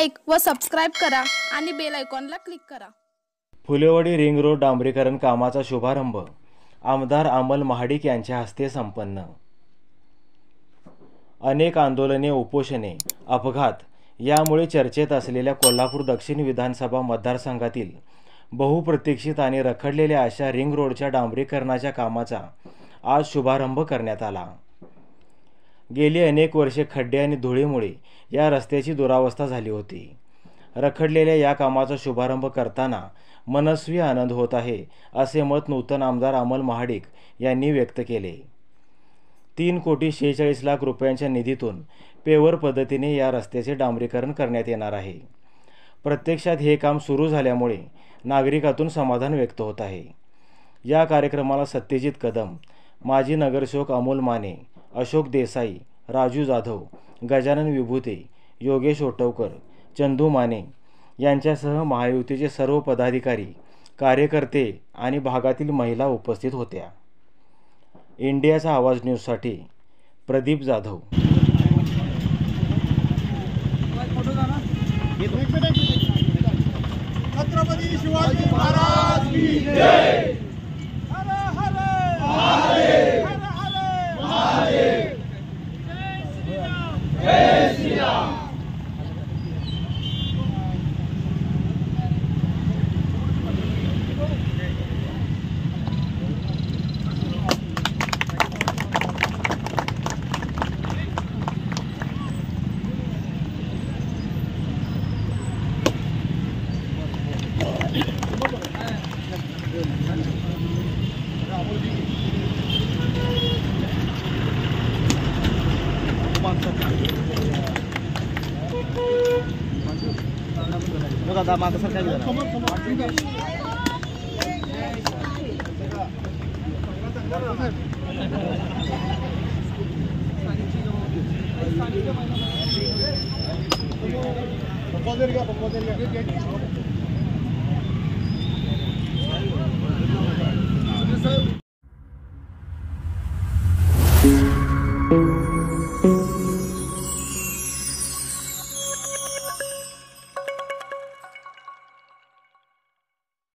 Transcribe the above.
Like व subscribe करा आणि बेल आयकॉनला क्लिक करा। फुलेवाडी रिंग रोड डांबरीकरण कामाचा शुभारंभ आमदार अमल महाडिक यांच्या हस्ते संपन्न। अनेक आंदोलने, उपोषणे, अपघात यामुळे चर्चेत असलेल्या कोल्हापूर दक्षिण विधानसभा मतदारसंघातील बहुप्रतीक्षित आणि रखडलेल्या अशा रिंग रोडच्या डांबरीकरणाच्या कामाचा आज शुभारंभ करण्यात आला। गेली अनेक वर्षे खड्डे आणि धुळीमुळे या रस्त्याची दुरावस्था झाली होती। रखडलेल्या या कामाचा शुभारंभ करताना मनस्वी आनंद होत आहे, असे मत नूतन आमदार अमल महाडिक यांनी व्यक्त केले। 3,46,00,000 रुपयांच्या निधीतून पेवर पद्धतीने या रस्त्याचे डांबरीकरण करण्यात येणार आहे। प्रत्यक्षात हे काम सुरू झाल्यामुळे नागरिकातून समाधान व्यक्त होत आहे। या कार्यक्रमाला सत्यजित कदम, माजी नगरसेवक अमोल माने, अशोक देसाई, राजू जाधव, गजानन विभूते, योगेश ओटवकर, चंदू माने यांच्यासह महायुतीचे सर्व पदाधिकारी, कार्यकर्ते आणि भागातील महिला उपस्थित होत्या। इंडियाचा आवाज न्यूजसाठी प्रदीप जाधव। छत्रपती शिवाजी महाराज की जय। हर हर महादेव, हर हर महादेव, जय श्री राम। दादा मागं सर काय झालं